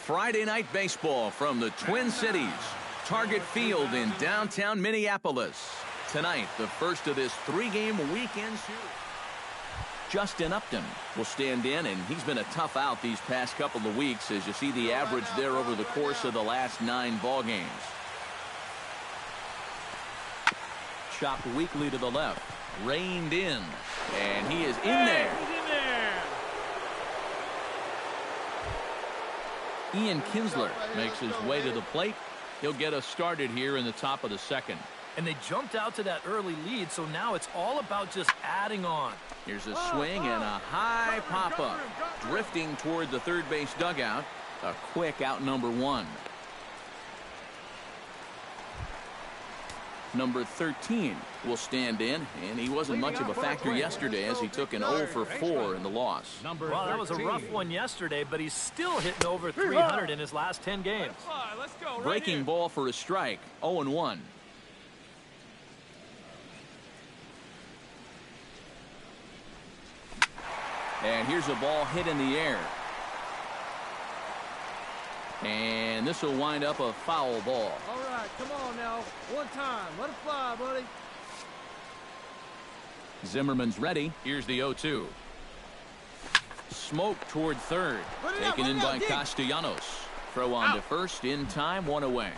Friday night baseball from the Twin Cities. Target Field in downtown Minneapolis. Tonight, the first of this three-game weekend series. Justin Upton will stand in, and he's been a tough out these past couple of weeks as you see the average there over the course of the last 9 ball games. Chopped weakly to the left. Reined in. And he is in there. Ian Kinsler makes his way to the plate. He'll get us started here in the top of the second. And they jumped out to that early lead, so now it's all about just adding on. Here's a swing and a high pop-up. Drifting toward the third base dugout. A quick out number 1. Number 13 will stand in, and he wasn't much of a factor yesterday as he took an 0 for 4 in the loss. Well, that was a rough one yesterday, but he's still hitting over 300 in his last 10 games. Breaking ball for a strike, 0-1. And here's a ball hit in the air. And this will wind up a foul ball. All right, come on now. One time. Let it fly, buddy. Zimmerman's ready. Here's the 0-2. Smoke toward third. Taken in by Castellanos. Throw on to first in time, 1 away.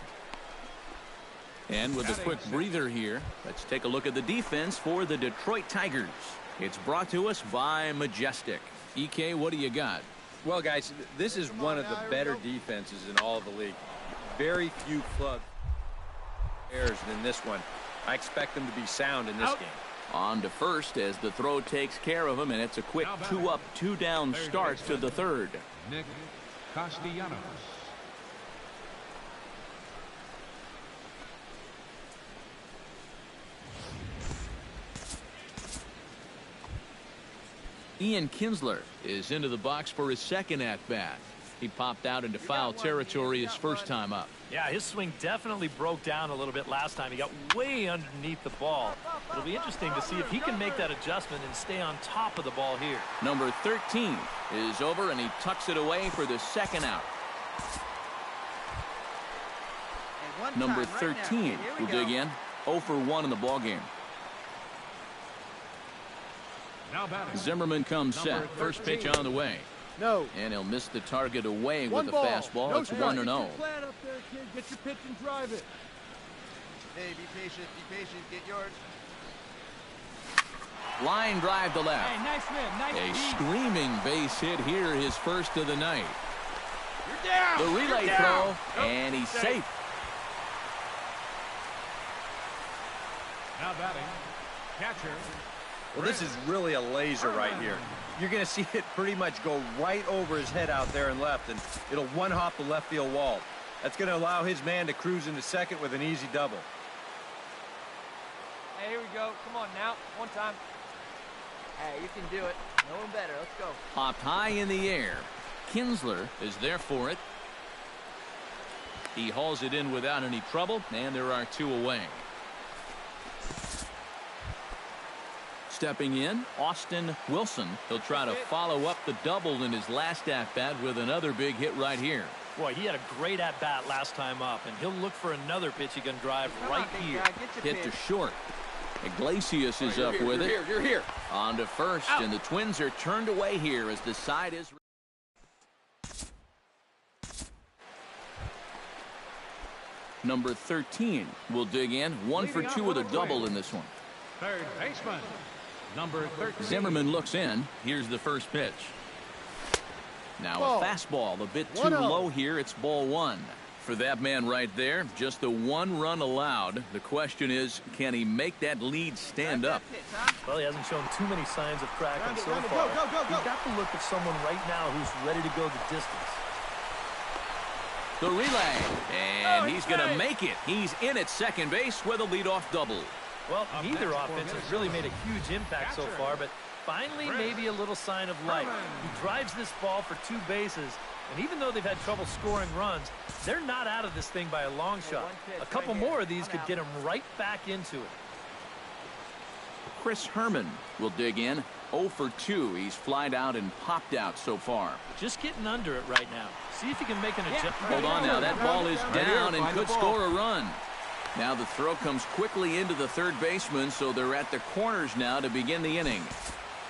And with a quick breather here, let's take a look at the defense for the Detroit Tigers. It's brought to us by Majestic. EK, what do you got? Well, guys, this is one of the better defenses in all of the league. Very few club errors than this one. I expect them to be sound in this game. On to first as the throw takes care of him, and it's a quick 2-up, 2-down start to the third. Nick Castellanos. Ian Kinsler is into the box for his second at-bat. He popped out into foul territory his first time up. Yeah, his swing definitely broke down a little bit last time. He got way underneath the ball. It'll be interesting to see if he can make that adjustment and stay on top of the ball here. Number 13 is over, and he tucks it away for the second out. Number 13 will dig in. 0 for 1 in the ball game. Zimmerman comes set. First pitch on the way. No. And he'll miss the target away with the fastball. It's 1-0. Get your pitch and drive it. Hey, be patient, get yours. Line drive to left. Hey, nice man, nice A screaming base hit here, his first of the night. You're down. The relay throw, and he's safe. Now batting, catcher. Well, this is really a laser right here. You're going to see it pretty much go right over his head out there and left, and it'll one-hop the left field wall. That's going to allow his man to cruise into second with an easy double. Hey, here we go. Come on now. One time. Hey, you can do it. No one better. Let's go. Popped high in the air. Kinsler is there for it. He hauls it in without any trouble, and there are 2 away. Stepping in, Austin Wilson. He'll try to follow up the double in his last at-bat with another big hit right here. Boy, he had a great at-bat last time up, and he'll look for another pitch he can drive right here. Hit to short. Iglesias is up with it. You're here. On to first, and the Twins are turned away here as the side is... Number 13 will dig in. 1 for 2 with a double in this one. Third baseman, number 13. Zimmerman looks in. Here's the first pitch. Now a fastball, a bit too low here. It's ball 1. For that man right there, just the 1 run allowed. The question is, can he make that lead stand up? Well, he hasn't shown too many signs of cracking so far. He's got the look of someone right now who's ready to go the distance. The relay, and he's going to make it. He's in at second base with a leadoff double. Well, neither offense has really made a huge impact so far, but finally maybe a little sign of life. He drives this ball for 2 bases, and even though they've had trouble scoring runs, they're not out of this thing by a long shot. A couple more of these could get them right back into it. Chris Herman will dig in. 0 for 2. He's flied out and popped out so far. Just getting under it right now. See if he can make an adjustment. Hold on now. That ball is down and could score a run. Now the throw comes quickly into the third baseman, so they're at the corners now to begin the inning.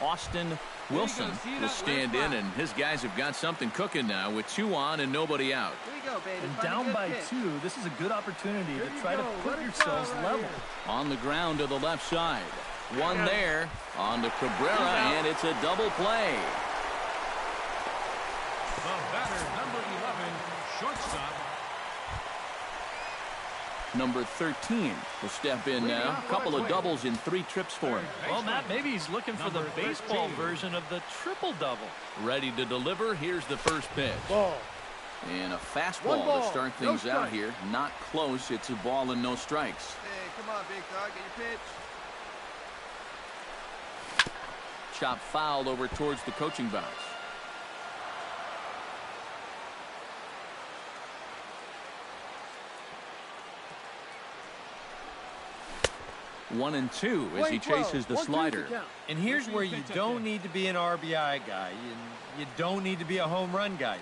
Austin Wilson will stand in, and his guys have got something cooking now with 2 on and nobody out. Here you go, Bain. And down by 2, this is a good opportunity to try to put yourselves level. On the ground to the left side. One there on to Cabrera, and it's a double play. The batter, number 11, shortstop. Number 13 will step in now. A couple of doubles in 3 trips for him. Well, Matt, maybe he's looking for the baseball version of the triple-double. Ready to deliver. Here's the first pitch. Ball. And a fastball to start things out here. Not close. It's a ball and no strikes. Hey, come on, big dog. Get your pitch. Chop fouled over towards the coaching box. One and two as he chases the slider. And here's where you don't need to be an RBI guy. You don't need to be a home run guy.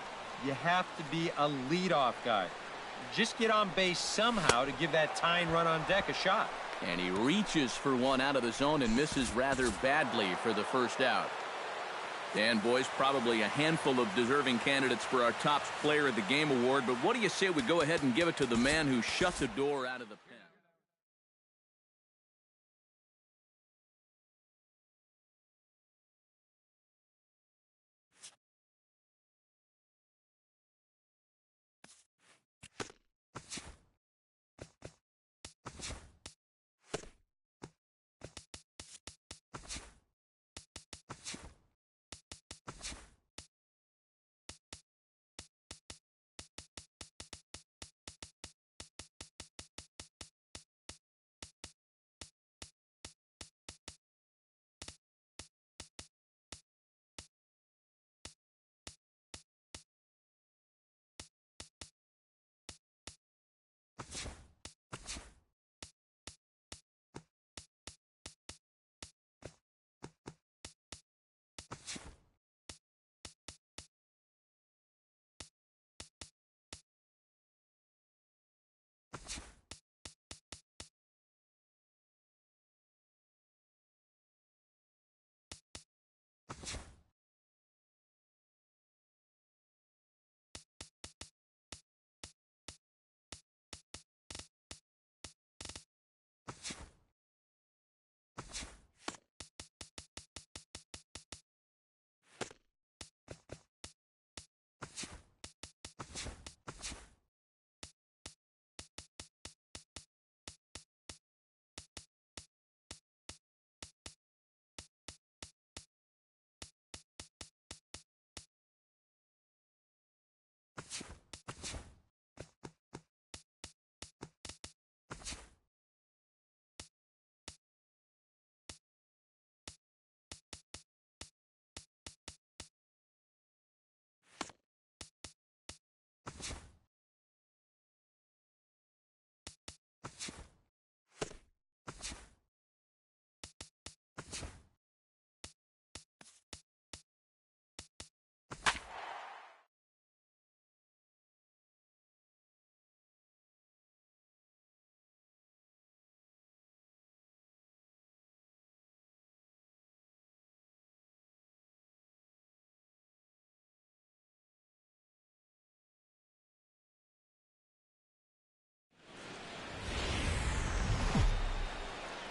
You have to be a leadoff guy. Just get on base somehow to give that tying run on deck a shot. And he reaches for one out of the zone and misses rather badly for the first out. And boys, probably a handful of deserving candidates for our top player of the game award, but what do you say we go ahead and give it to the man who shut the door out of the pen?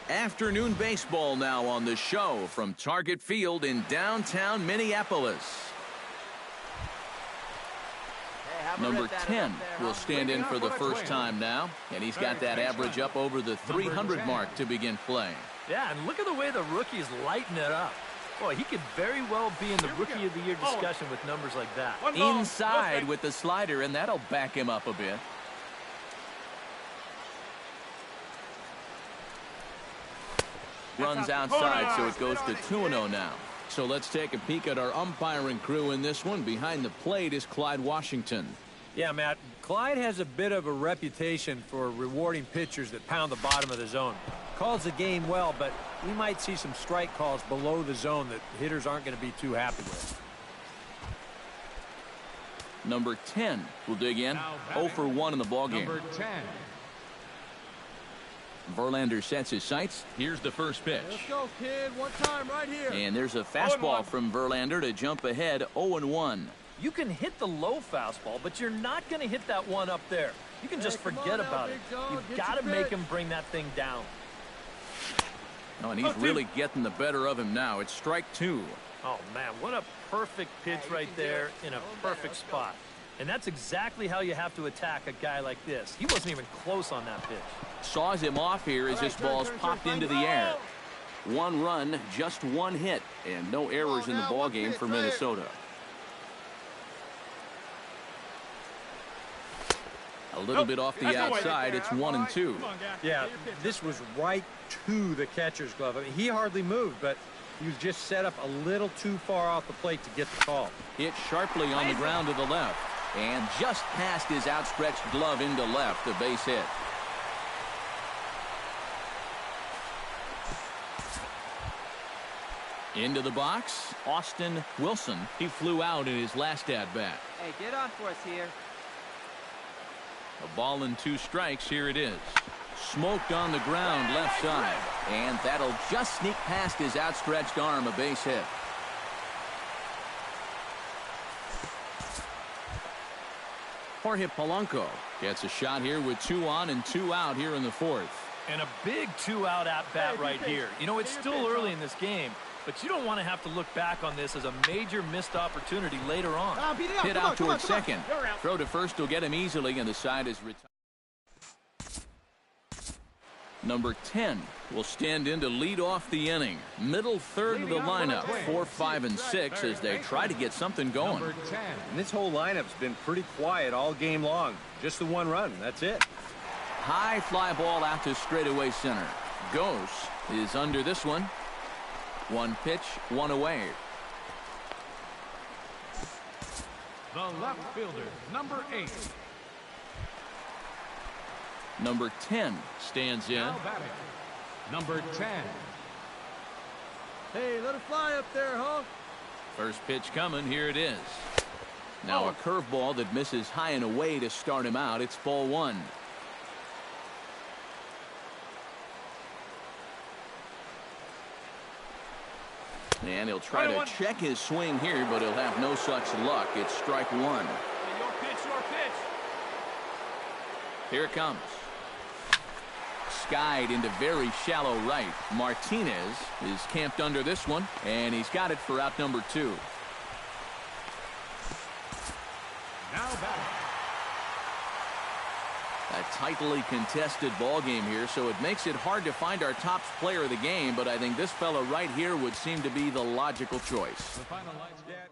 Afternoon baseball now on the show from Target Field in downtown Minneapolis. Number 10 will stand in for the first time now, and he's got that average up over the 300 mark to begin play. Yeah, and look at the way the rookie's lighting it up. Boy, he could very well be in the Rookie of the Year discussion with numbers like that. Inside with the slider, and that'll back him up a bit. Runs outside, so it goes to 2-0 now. So let's take a peek at our umpiring crew in this one. Behind the plate is Clyde Washington. Yeah, Matt, Clyde has a bit of a reputation for rewarding pitchers that pound the bottom of the zone. calls the game well, but we might see some strike calls below the zone that hitters aren't going to be too happy with. Number 10 will dig in. 0 for 1 in the ballgame. Number 10. Verlander sets his sights. Here's the first pitch. Let's go, kid. One time right here. And there's a fastball from Verlander to jump ahead 0-1. You can hit the low fastball, but you're not going to hit that one up there. You can just forget about it. You've got to make him bring that thing down. Oh, and he's really getting the better of him now. It's strike 2. Oh, man, what a perfect pitch right there in a perfect spot. And that's exactly how you have to attack a guy like this. He wasn't even close on that pitch. Saws him off here as this ball's popped into the air. 1 run, just 1 hit, and no errors in the ballgame for Minnesota. A little bit off the outside. It's 1-2. Yeah, this was right to the catcher's glove. I mean, he hardly moved, but he was just set up a little too far off the plate to get the call. Hit sharply on the ground to the left, and just past his outstretched glove into left, a base hit. Into the box, Austin Wilson. He flew out in his last at-bat. Hey, get on for us here. A ball and 2 strikes. Here it is. Smoked on the ground left side, and that'll just sneak past his outstretched arm, a base hit. Jorge Polanco gets a shot here with 2 on and 2 out here in the 4th. And a big 2-out at-bat right here. You know, it's still early in this game, but you don't want to have to look back on this as a major missed opportunity later on. Hit out towards second. Throw to first will get him easily, and the side is retired. Number 10 will stand in to lead off the inning. Middle third of the lineup, 4, 5, and 6 as they try to get something going. And this whole lineup's been pretty quiet all game long. Just the 1 run. That's it. High fly ball out to straightaway center. Goes is under this one. 1 pitch, 1 away. The left fielder, number 8. Number 10 stands in. Now batting, number 10. Hey, let it fly up there, huh? First pitch coming. Here it is. Now a curveball that misses high and away to start him out. It's ball 1. And he'll try to check his swing here, but he'll have no such luck. It's strike 1. Your pitch. Here it comes. Skied into very shallow right. Martinez is camped under this one, and he's got it for out number 2. Now batting. A tightly contested ball game here, so it makes it hard to find our top player of the game, but I think this fella right here would seem to be the logical choice. The final lights get.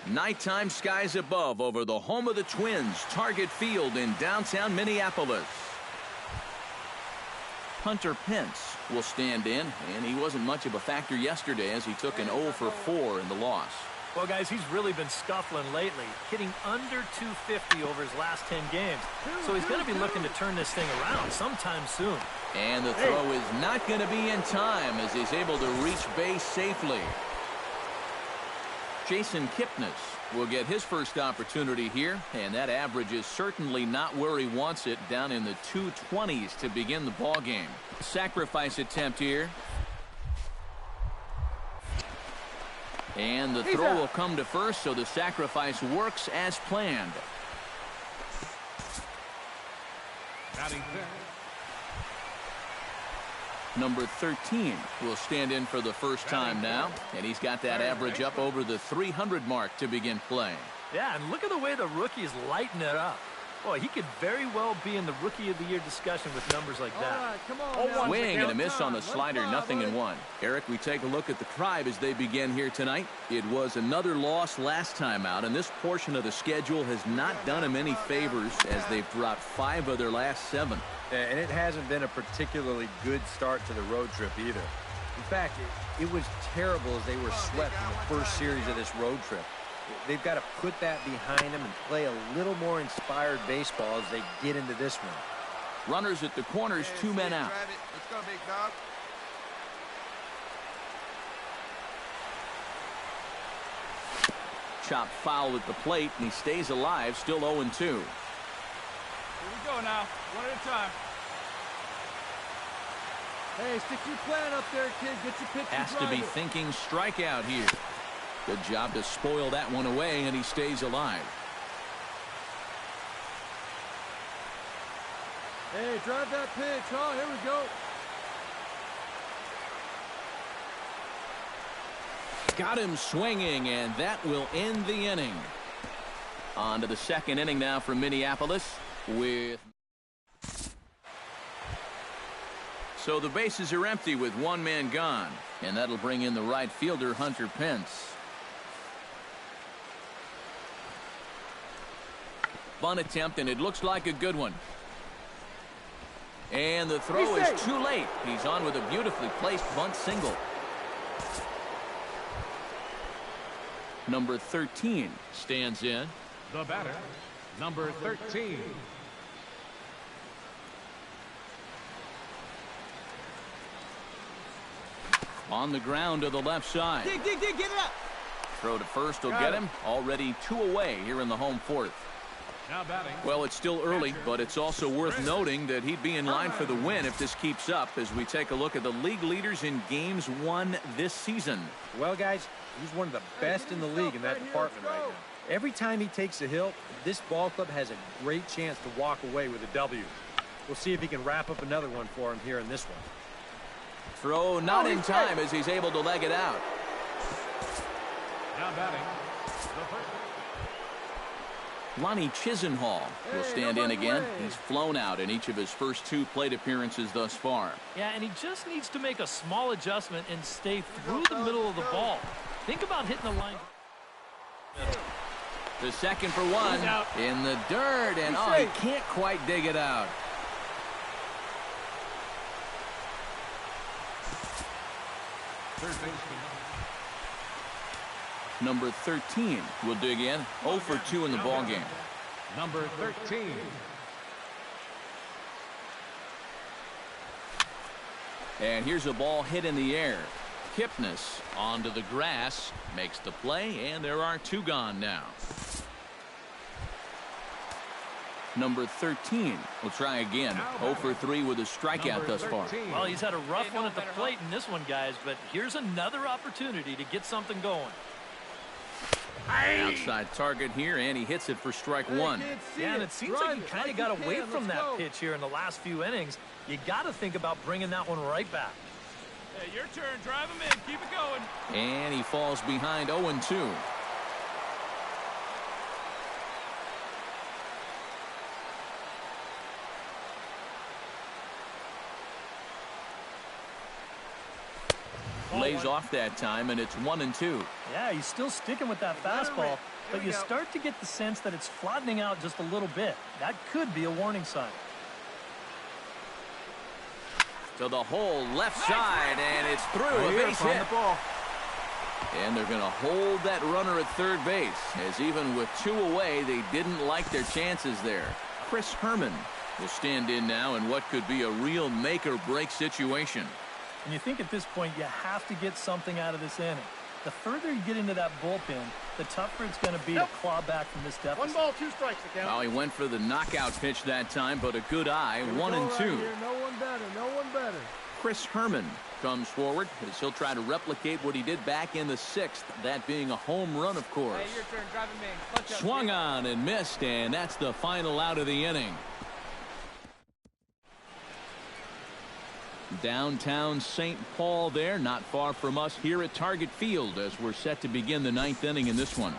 Nighttime skies above over the home of the Twins, Target Field in downtown Minneapolis. Hunter Pence will stand in, and he wasn't much of a factor yesterday as he took an 0 for 4 in the loss. Well, guys, he's really been scuffling lately, hitting under 250 over his last 10 games. So he's going to be looking to turn this thing around sometime soon. And the throw is not going to be in time as he's able to reach base safely. Jason Kipnis will get his first opportunity here, and that average is certainly not where he wants it, down in the 220s to begin the ball game. Sacrifice attempt here. And the throw will come to first, so the sacrifice works as planned. Number 13 will stand in for the first time now, and he's got that average up over the 300 mark to begin play. Yeah, and look at the way the rookie is lighting it up. Boy, he could very well be in the Rookie of the Year discussion with numbers like that. All right, come on. Swing and a miss on the slider, nothing in one. Eric, we take a look at the Tribe as they begin here tonight. It was another loss last time out, and this portion of the schedule has not done them any favors as they've dropped 5 of their last 7. And it hasn't been a particularly good start to the road trip either. In fact, it was terrible as they were swept in the first series of this road trip. They've got to put that behind them and play a little more inspired baseball as they get into this one. Runners at the corners, 2 men out. Let's go, big dog. Chop foul at the plate, and he stays alive, still 0-2. Here we go now, one at a time. Hey, stick your plan up there, kid. Get your pitch. Has to be thinking strikeout here. Good job to spoil that one away, and he stays alive. Hey, drive that pitch. Oh, here we go. Got him swinging, and that will end the inning. On to the second inning now for Minneapolis with... So the bases are empty with 1 man gone, and that'll bring in the right fielder, Hunter Pence. Bunt attempt, and it looks like a good one. And the throw is too late. He's on with a beautifully placed bunt single. Number 13 stands in. The batter, number 13. On the ground to the left side. Dig, get it up. Throw to first will get him. Already 2 away here in the home 4th. Now batting. Well, it's still early, but it's also worth noting that he'd be in line for the win if this keeps up as we take a look at the league leaders in games won this season. Well, guys, he's one of the best in the league in that department right now. Every time he takes a hill, this ball club has a great chance to walk away with a W. We'll see if he can wrap up another one for him here in this one. Throw not in time as he's able to leg it out. Now batting. The first. Lonnie Chisenhall will stand in again. He's flown out in each of his first 2 plate appearances thus far. Yeah, and he just needs to make a small adjustment and stay through the middle of the ball. Think about hitting the line. The second for 1 in the dirt, and he can't quite dig it out. Third baseman. Number 13 will dig in. 0 for 2 in the ball game. Number 13. And here's a ball hit in the air. Kipnis onto the grass, makes the play, and there are 2 gone now. Number 13 will try again. 0 for 3 with a strikeout thus far. Well, he's had a rough one at the plate in this one, guys, but here's another opportunity to get something going. Outside target here, and he hits it for strike 1. Yeah, and it seems like he kind of got away from that pitch here in the last few innings. You got to think about bringing that one right back. Hey, your turn. Drive him in. Keep it going. And he falls behind 0-2. Lays off that time, and it's 1-2. Yeah, he's still sticking with that fastball, but you start to get the sense that it's flattening out just a little bit. That could be a warning sign. To the hole left side, and it's through. A base hit. And they're going to hold that runner at third base, as even with 2 away, they didn't like their chances there. Chris Herman will stand in now in what could be a real make-or-break situation. And you think at this point you have to get something out of this inning. The further you get into that bullpen, the tougher it's going to be to claw back from this deficit. 1 ball, 2 strikes, the count. Well, he went for the knockout pitch that time, but a good eye, 1 and 2. Right here. No one better, no one better. Chris Herman comes forward as he'll try to replicate what he did back in the 6th, that being a home run, of course. Hey, your turn, driving Bain. Punch up, Swung on and missed, and that's the final out of the inning. Downtown St. Paul there, not far from us here at Target Field as we're set to begin the 9th inning in this one.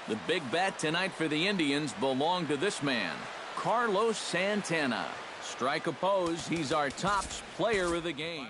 The big bat tonight for the Indians belonged to this man, Carlos Santana. Strike opposed, he's our top player of the game.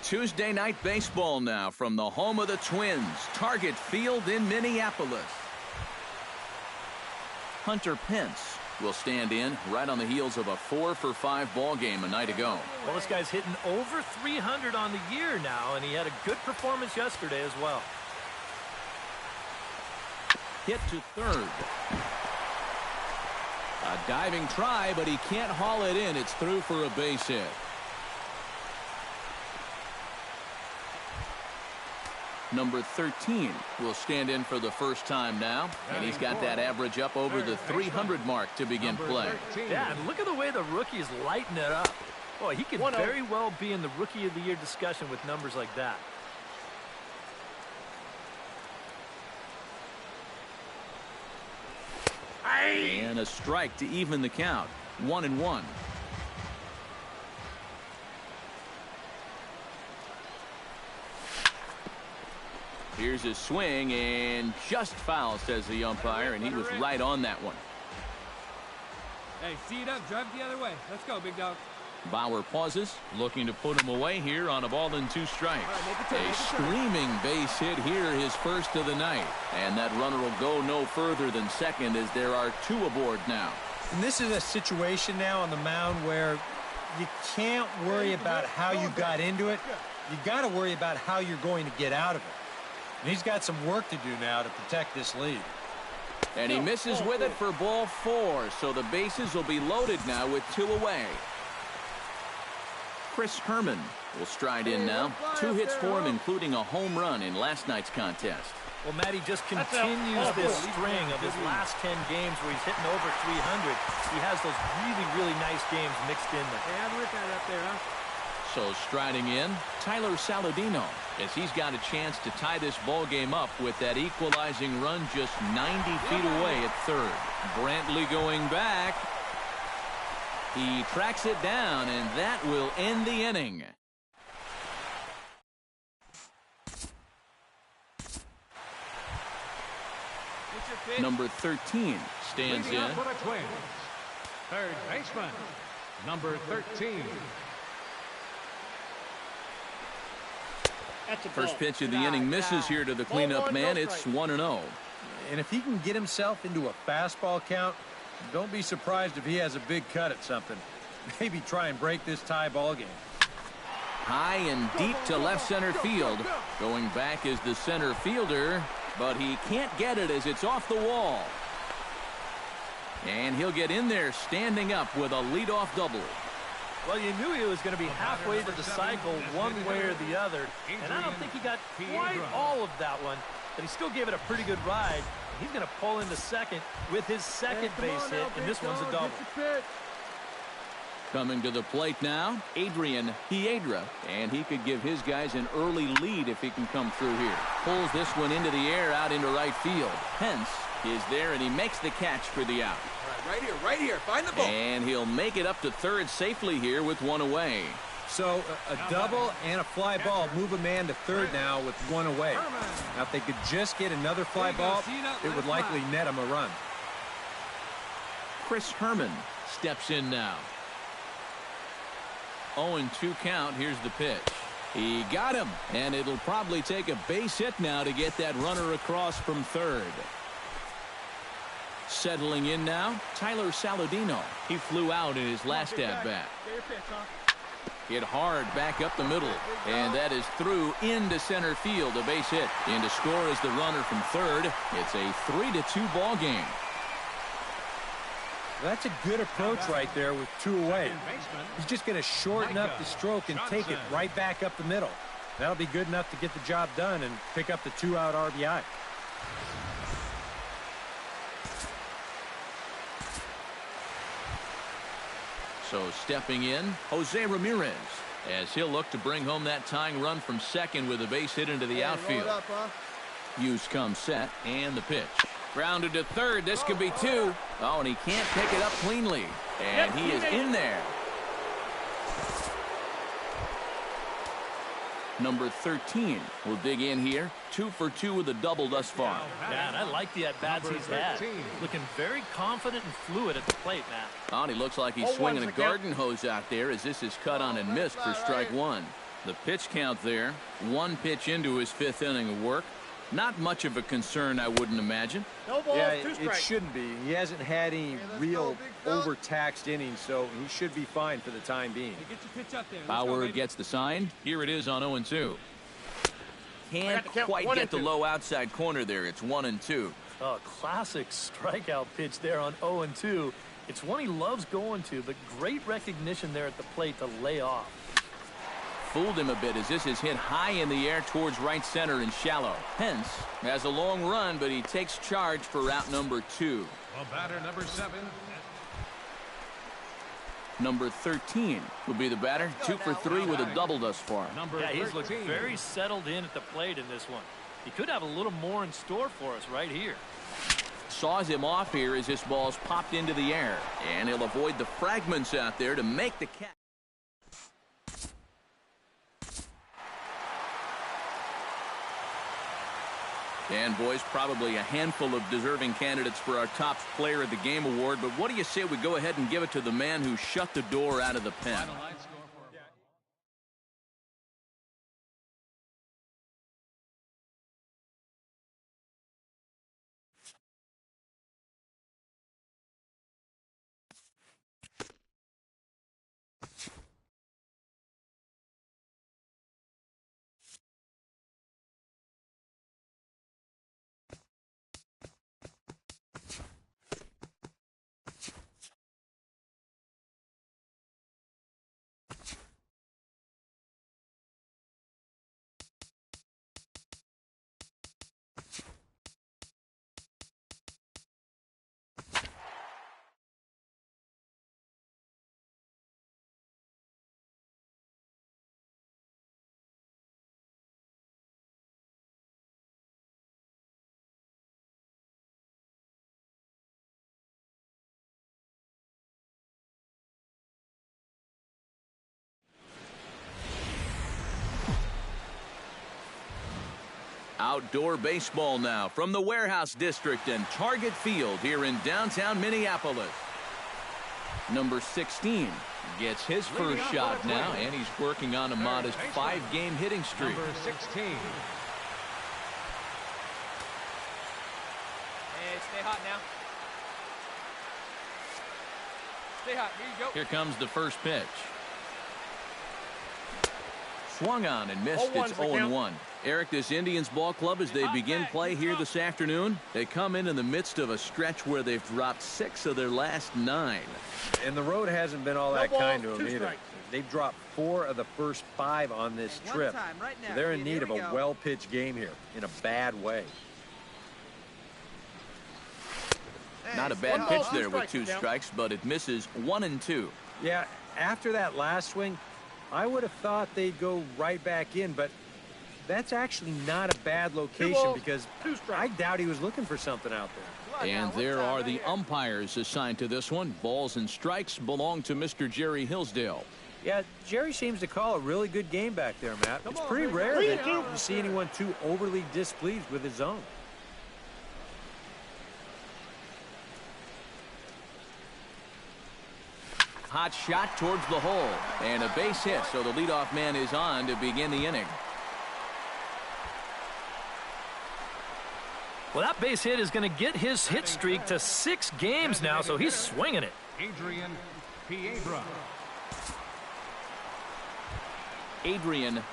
Tuesday night baseball now from the home of the Twins, Target Field in Minneapolis. Hunter Pence will stand in right on the heels of a 4-for-5 ball game a night ago. Well, this guy's hitting over 300 on the year now, and he had a good performance yesterday as well. Hit to third. A diving try, but he can't haul it in. It's through for a base hit. Number 13 will stand in for the first time now, and he's got that average up over the 300 mark to begin play. Yeah, and look at the way the rookie is lighting it up. Boy, he could very well be in the Rookie of the Year discussion with numbers like that. And a strike to even the count. 1-1. Here's a swing and just foul, says the umpire, and he was right on that one. Hey, see it up, drive it the other way. Let's go, big dog. Bauer pauses, looking to put him away here on a ball and 2 strikes. A screaming base hit here, his first of the night. And that runner will go no further than second as there are 2 aboard now. And this is a situation now on the mound where you can't worry about how you got into it. You got to worry about how you're going to get out of it. And he's got some work to do now to protect this lead. And he misses with it for ball 4, so the bases will be loaded now with 2 away. Chris Herman will stride in now. 2 hits for him, including a home run in last night's contest. Well, Matty just continues this string of his last 10 games where he's hitting over 300. He has those really, really nice games mixed in there. Hey, I'm with that up there, huh? So striding in, Tyler Saladino, as he's got a chance to tie this ball game up with that equalizing run just 90 feet away at third. Brantley going back. He tracks it down, and that will end the inning. Number 13 stands Leading in. up for the Twins, third baseman, number 13. First pitch of the inning misses here to the cleanup man. It's 1-0. And if he can get himself into a fastball count, don't be surprised if he has a big cut at something. Maybe try and break this tie ball game. High and deep to left center field. Going back is the center fielder, but he can't get it as it's off the wall. And he'll get in there standing up with a leadoff double. Well, you knew he was going to be halfway to the cycle one way or the other, and I don't think he got quite all of that one, but he still gave it a pretty good ride. He's going to pull into second with his second base hit, and this one's a double. Coming to the plate now, Adrian Hiedra, and he could give his guys an early lead if he can come through here. Pulls this one into the air out into right field. Pence is there, and he makes the catch for the out. Right here. Find the ball. And he'll make it up to third safely here with one away. So a double and a fly ball move a man to third now with one away. Now if they could just get another fly ball, it would likely net him a run. Chris Herman steps in now. 0-2 count. Here's the pitch. He got him, and it'll probably take a base hit now to get that runner across from third. Settling in now, Tyler Saladino. He flew out in his last at-bat. Hit hard back up the middle, and that is through into center field, a base hit. In to score is the runner from third. It's a 3-2 ball game. That's a good approach right there with two away. He's just going to shorten up the stroke and take it right back up the middle. That'll be good enough to get the job done and pick up the 2-out RBI. So stepping in, Jose Ramirez, as he'll look to bring home that tying run from second with a base hit into the outfield. Hughes comes set, and the pitch. Grounded to third. This could be two. Oh, and he can't pick it up cleanly. And he is in there. Number 13 will dig in here. 2 for 2 with a double thus far. Yeah, and I like the at-bats he's had. Looking very confident and fluid at the plate, Matt. Oh, and he looks like he's swinging a garden hose out there as this is cut on and missed for strike one. The pitch count there. 1 pitch into his 5th inning of work. Not much of a concern, I wouldn't imagine. Yeah, it shouldn't be. He hasn't had any real overtaxed innings, so he should be fine for the time being. Bauer gets the sign. Here it is on 0-2. Can't quite get the low outside corner there. It's 1-2. Oh, classic strikeout pitch there on 0-2. It's one he loves going to, but great recognition there at the plate to lay off. Fooled him a bit as this is hit high in the air towards right center and shallow. Pence has a long run, but he takes charge for route number 2. Well, batter number 7. Number 13 will be the batter. 2 for 3 with a double thus far. Yeah, he's looked very settled in at the plate in this one. He could have a little more in store for us right here. Saws him off here as this ball's popped into the air. And he'll avoid the fragments out there to make the catch. And, boys, probably a handful of deserving candidates for our top player of the game award. But what do you say we go ahead and give it to the man who shut the door out of the pen? Outdoor baseball now from the Warehouse District and Target Field here in downtown Minneapolis. Number 16 gets his first shot now, and he's working on a modest 5-game hitting streak. Number 16. Hey, stay hot now. Stay hot. Here you go. Here comes the first pitch. Swung on and missed. It's 0-1. Eric, this Indians ball club, as they begin play here this afternoon, they come in the midst of a stretch where they've dropped 6 of their last 9. And the road hasn't been all that kind to them either. They've dropped 4 of the first 5 on this trip. So they're in need of a well-pitched game here in a bad way. Not a bad pitch there with 2 strikes, but it misses 1 and 2. Yeah, after that last swing, I would have thought they'd go right back in, but that's actually not a bad location because I doubt he was looking for something out there. And there are the umpires assigned to this one. Balls and strikes belong to Mr. Jerry Hillsdale. Yeah, Jerry seems to call a really good game back there, Matt. It's pretty rare that you see anyone too overly displeased with his zone. Hot shot towards the hole, and a base hit, so the leadoff man is on to begin the inning. Well, that base hit is going to get his hit streak to 6 games now, so he's swinging it. Adrian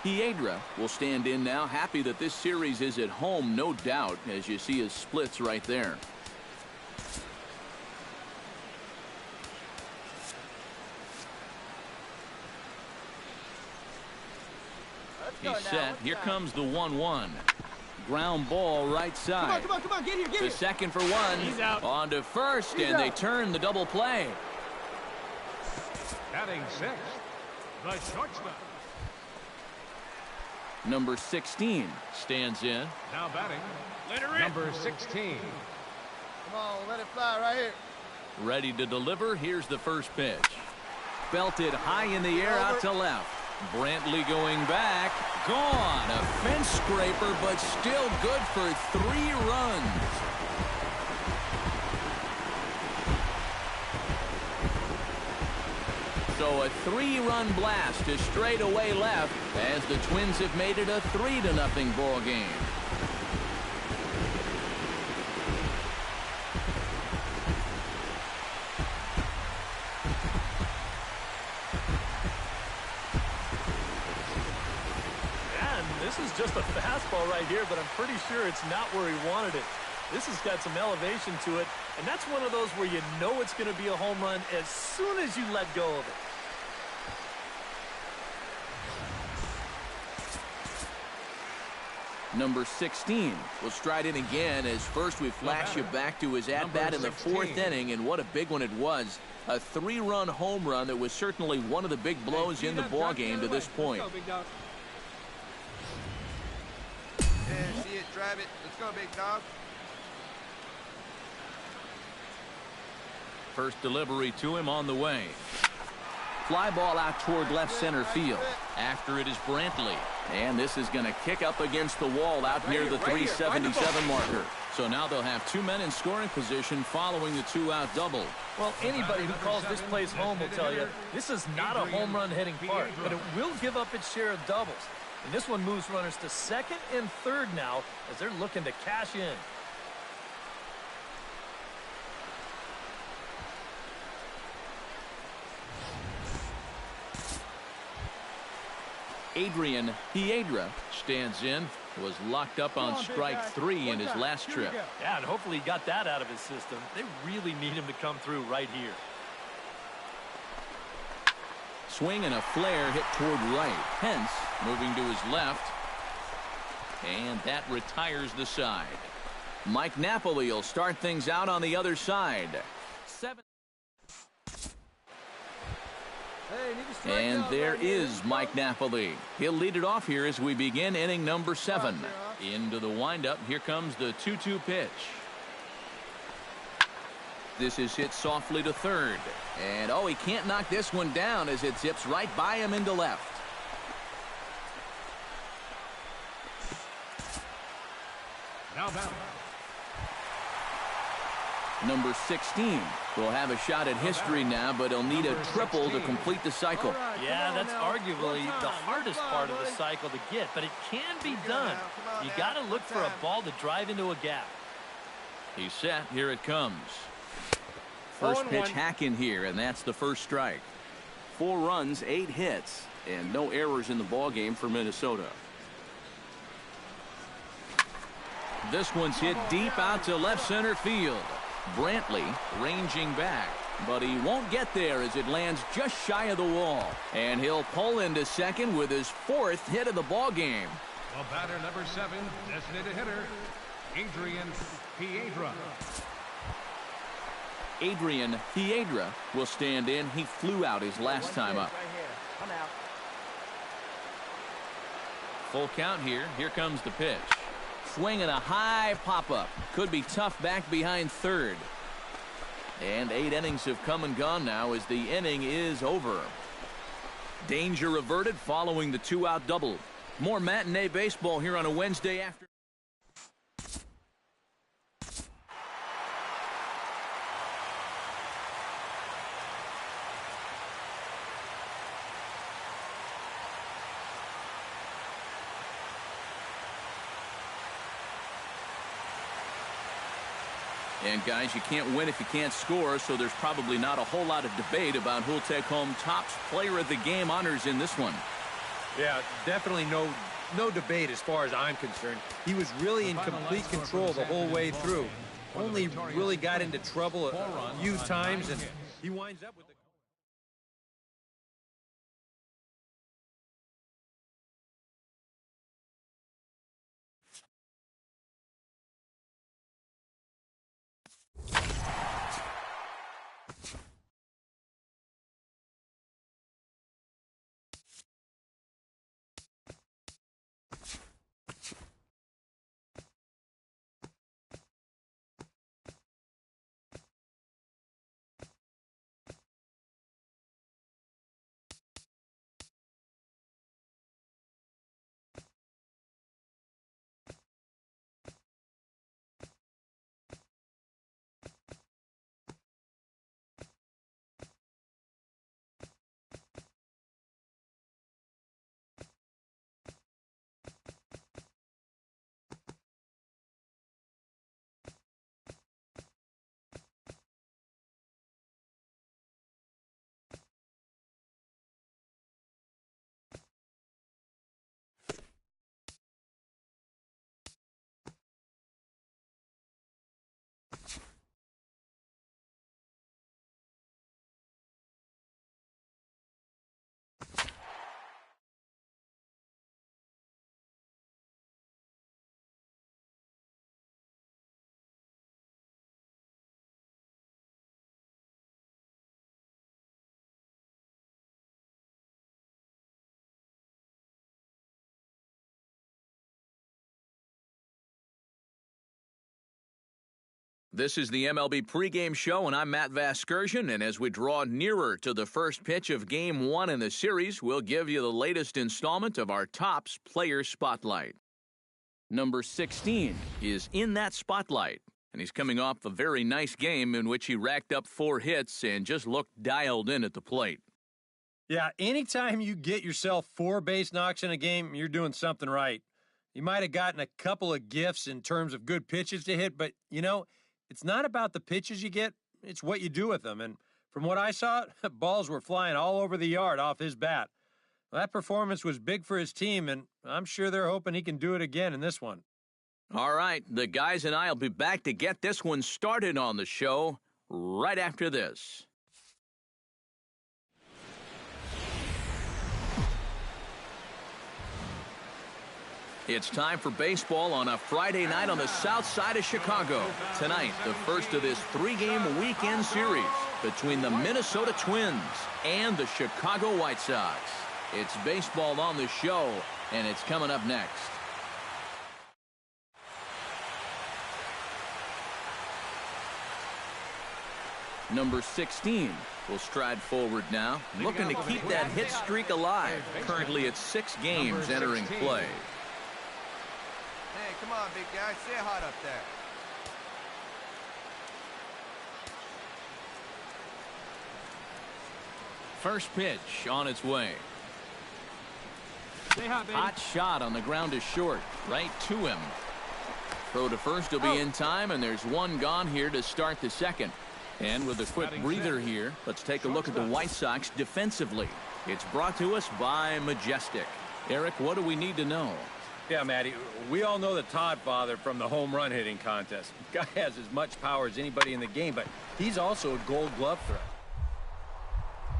Piedra will stand in now, happy that this series is at home, no doubt, as you see his splits right there. He's set. Here comes the 1-1. Ground ball right side. Come on, get here. The second for 1. He's out. On to first, and they turn the double play. Batting 6, the shortstop. Number 16 stands in. Now batting, number 16. Come on, let it fly right here. Ready to deliver. Here's the first pitch. Belted high in the air out to left. Brantley going back. Gone. A fence scraper, but still good for 3 runs. So a 3-run blast to straightaway left as the Twins have made it a 3-0 ball game. This is just a fastball right here, but I'm pretty sure it's not where he wanted it. This has got some elevation to it, and that's one of those where you know it's going to be a home run as soon as you let go of it. Number 16 will stride in again as first we flash you back to his at-bat in the 4th inning, and what a big one it was. A 3-run home run that was certainly one of the big blows in the ball game to this point. Yeah, see it, drive it. Let's go, big dog. First delivery to him on the way. Fly ball out toward left center field. After it is Brantley. And this is going to kick up against the wall out near the 377 marker. So now they'll have 2 men in scoring position following the 2-out double. Well, anybody who calls this place home will tell you this is not a home run hitting park, but it will give up its share of doubles. And this one moves runners to 2nd and 3rd now as they're looking to cash in. Adrian Piedra stands in. Was locked up on strike 3 in his last trip. Yeah, and hopefully he got that out of his system. They really need him to come through right here. Swing and a flare hit toward right. Pence moving to his left. And that retires the side. Mike Napoli will start things out on the other side. 7. And there is Mike Napoli. He'll lead it off here as we begin inning number 7. Into the windup. Here comes the 2-2 pitch. This is hit softly to 3rd. And he can't knock this one down as it zips right by him into left. Now batting. Number 16 will have a shot at history now, but he'll need a triple to complete the cycle. Yeah, that's arguably the hardest part of the cycle to get, but it can be done. You got to look for a ball to drive into a gap. He's set. Here it comes. First pitch hack in here, and that's the first strike. 4 runs, 8 hits, and no errors in the ballgame for Minnesota. This one's hit deep out to left center field. Brantley ranging back, but he won't get there as it lands just shy of the wall. And he'll pull into second with his 4th hit of the ballgame. Well, batter number 7, designated hitter, Adrian Piedra will stand in. He flew out his last time up. I'm out. Full count here. Here comes the pitch. Swing and a high pop-up. Could be tough back behind third. And 8 innings have come and gone now as the inning is over. Danger averted following the 2-out double. More matinee baseball here on a Wednesday afternoon. And guys, you can't win if you can't score, so there's probably not a whole lot of debate about who'll take home Topps Player of the Game honors in this one. Yeah, definitely no debate as far as I'm concerned. He was really in complete control the whole way through. Only really got into trouble a few times, and he winds up with the... This is the MLB pregame show, and I'm Matt Vasgersian, and as we draw nearer to the first pitch of Game 1 in the series, we'll give you the latest installment of our Topps Player Spotlight. Number 16 is in that spotlight, and he's coming off a very nice game in which he racked up 4 hits and just looked dialed in at the plate. Yeah, anytime you get yourself 4 base knocks in a game, you're doing something right. You might have gotten a couple of gifts in terms of good pitches to hit, but, you know, it's not about the pitches you get, it's what you do with them. And from what I saw, balls were flying all over the yard off his bat. Well, that performance was big for his team, and I'm sure they're hoping he can do it again in this one. All right, the guys and I will be back to get this one started on the show right after this. It's time for baseball on a Friday night on the south side of Chicago. Tonight, the first of this 3-game weekend series between the Minnesota Twins and the Chicago White Sox. It's baseball on the show, and it's coming up next. Number 16 will stride forward now, looking to keep that hit streak alive. Currently, it's 6 games entering play. Hey, come on, big guy. Stay hot up there. First pitch on its way. Stay hot, baby. Hot shot on the ground is short. Right to him. Throw to first will be in time, and there's one gone here to start the second. And with a quick breather here, let's take a look at the White Sox defensively. It's brought to us by Majestic. Eric, what do we need to know? Yeah, Matty, we all know the Todd father from the home run hitting contest. The guy has as much power as anybody in the game, but he's also a gold glove threat.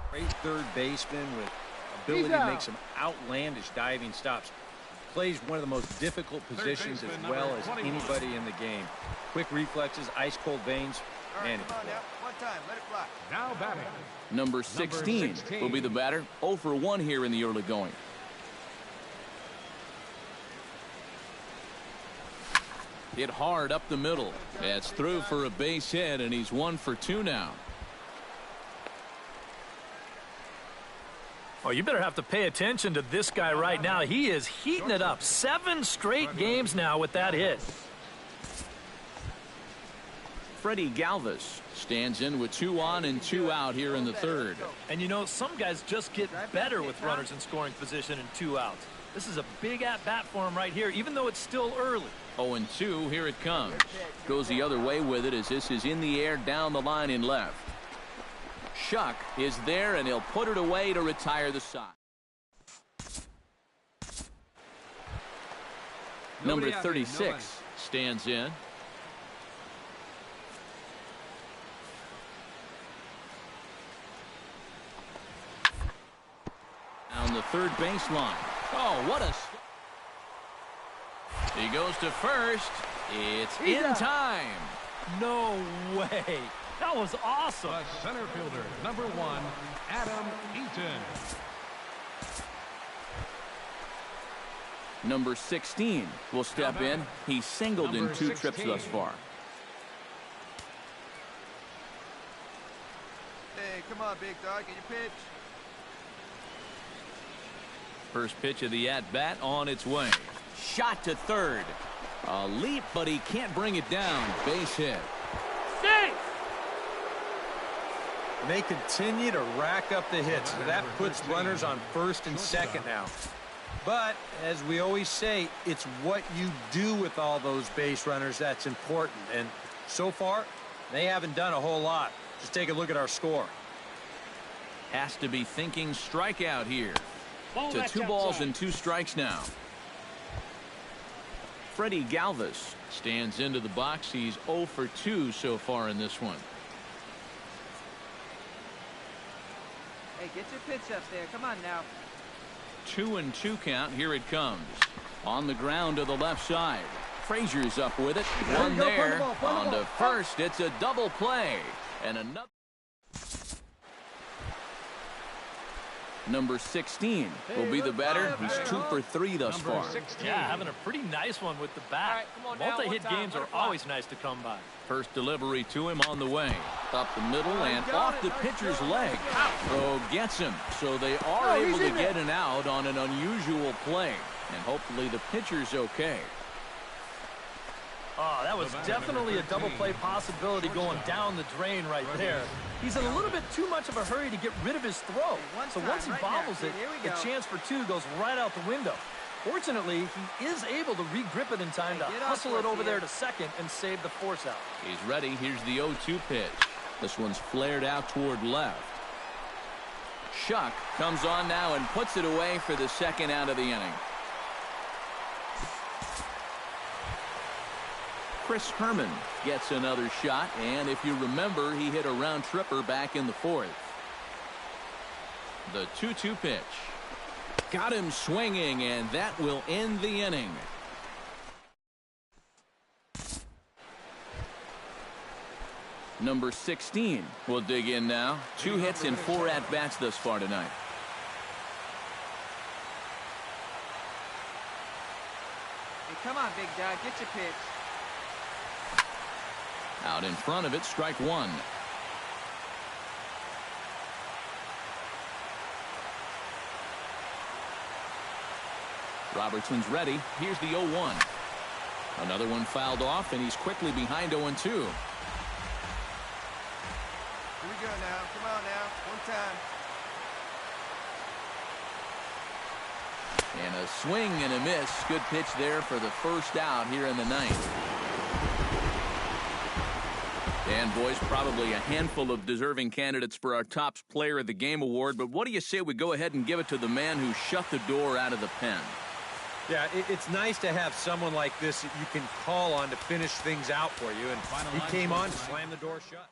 Great third baseman with ability to make some outlandish diving stops. Plays one of the most difficult positions as well as anybody in the game. Quick reflexes, ice-cold veins. All right, come on now. One time. Let it fly. Now batting. Number 16 will be the batter. 0 for 1 here in the early going. Hit hard up the middle. That's through for a base hit, and he's 1 for 2 now. Oh, you better have to pay attention to this guy right now. He is heating it up. 7 straight games now with that hit. Freddie Galvis stands in with 2 on and 2 out here in the third. And you know, some guys just get better with runners in scoring position and 2 outs. This is a big at-bat for him right here, even though it's still early. 0-2, here it comes. Goes the other way with it as this is in the air down the line in left. Shuck is there, and he'll put it away to retire the side. Number 36 stands in. Down the third baseline. Oh, what a... He goes to first. It's in time. No way. That was awesome. The center fielder, number 1, Adam Eaton. Number 16 will step in. He's singled in 2 trips thus far. Hey, come on, big dog. Get your pitch. First pitch of the at-bat on its way. Shot to third. A leap, but he can't bring it down. Base hit. Safe. They continue to rack up the hits. That puts runners on first and second now. But, as we always say, it's what you do with all those base runners that's important. And so far, they haven't done a whole lot. Just take a look at our score. Has to be thinking strikeout here. To 2 balls and 2 strikes now. Freddie Galvis stands into the box. He's 0 for 2 so far in this one. Hey, get your pitch up there. Come on now. 2-2 count. Here it comes. On the ground to the left side. Frazier's up with it. One there. On to first. It's a double play. And another. Number 16 will be the batter. He's 2 for 3 thus far. Yeah, having a pretty nice one with the bat. Multi-hit games are always nice to come by. First delivery to him on the way. Up the middle and off the pitcher's leg. Throw gets him. So they are able to get an out on an unusual play. And hopefully the pitcher's okay. Oh, that was definitely a double play possibility going down the drain right there. He's in a little bit too much of a hurry to get rid of his throw. So once he bobbles it, the chance for 2 goes right out the window. Fortunately, he is able to re-grip it in time to hustle it over there to second and save the force out. He's ready. Here's the 0-2 pitch. This one's flared out toward left. Shuck comes on now and puts it away for the second out of the inning. Chris Herman gets another shot, and if you remember, he hit a round tripper back in the 4th. The 2-2 pitch. Got him swinging, and that will end the inning. Number 16 will dig in now. 2 hits and 4 at-bats thus far tonight. Hey, come on, big dog. Get your pitch. Out in front of it, strike 1. Robertson's ready. Here's the 0-1. Another one fouled off, and he's quickly behind 0-2. Here we go now. Come on now. One time. And a swing and a miss. Good pitch there for the first out here in the ninth. And, boys, probably a handful of deserving candidates for our Tops Player of the Game award. But what do you say we go ahead and give it to the man who shut the door out of the pen? Yeah, it's nice to have someone like this that you can call on to finish things out for you. And he came on to slam the door shut.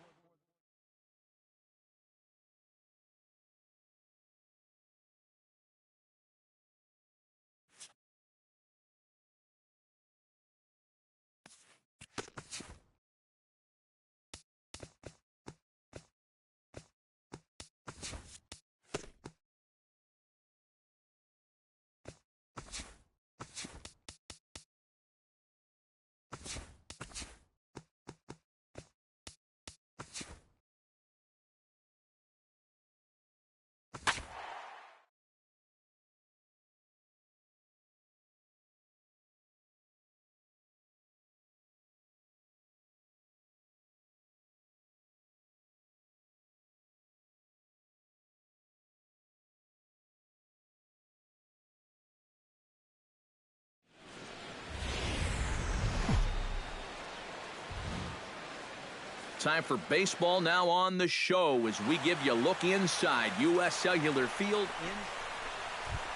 Time for baseball now on the show as we give you a look inside U.S. Cellular Field.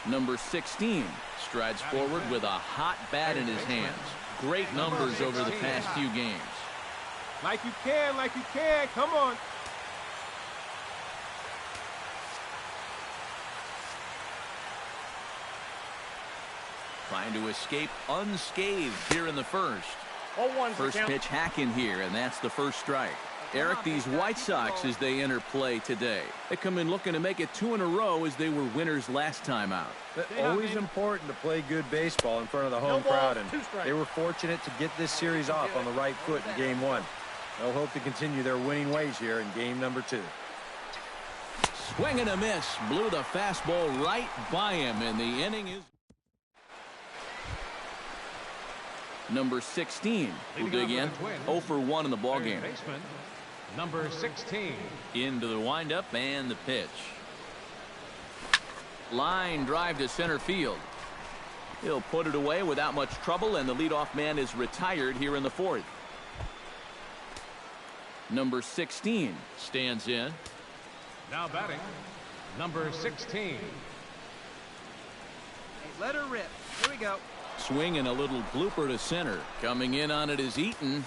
Number 16 strides forward with a hot bat in his hands. Great numbers over the past few games. Like you can, come on. Trying to escape unscathed here in the first. First pitch hacking here, and that's the first strike. Eric, these White Sox, as they enter play today, they come in looking to make it 2 in a row as they were winners last time out. Always important to play good baseball in front of the home crowd, and they were fortunate to get this series off on the right foot in Game 1. They'll hope to continue their winning ways here in Game number 2. Swing and a miss. Blew the fastball right by him, and the inning is... Number 16 will dig in. 0 for 1 in the ballgame. Number 16. Into the windup and the pitch. Line drive to center field. He'll put it away without much trouble, and the leadoff man is retired here in the 4th. Number 16 stands in. Now batting, number 16. Let her rip. Here we go. Swing and a little blooper to center. Coming in on it is Eaton.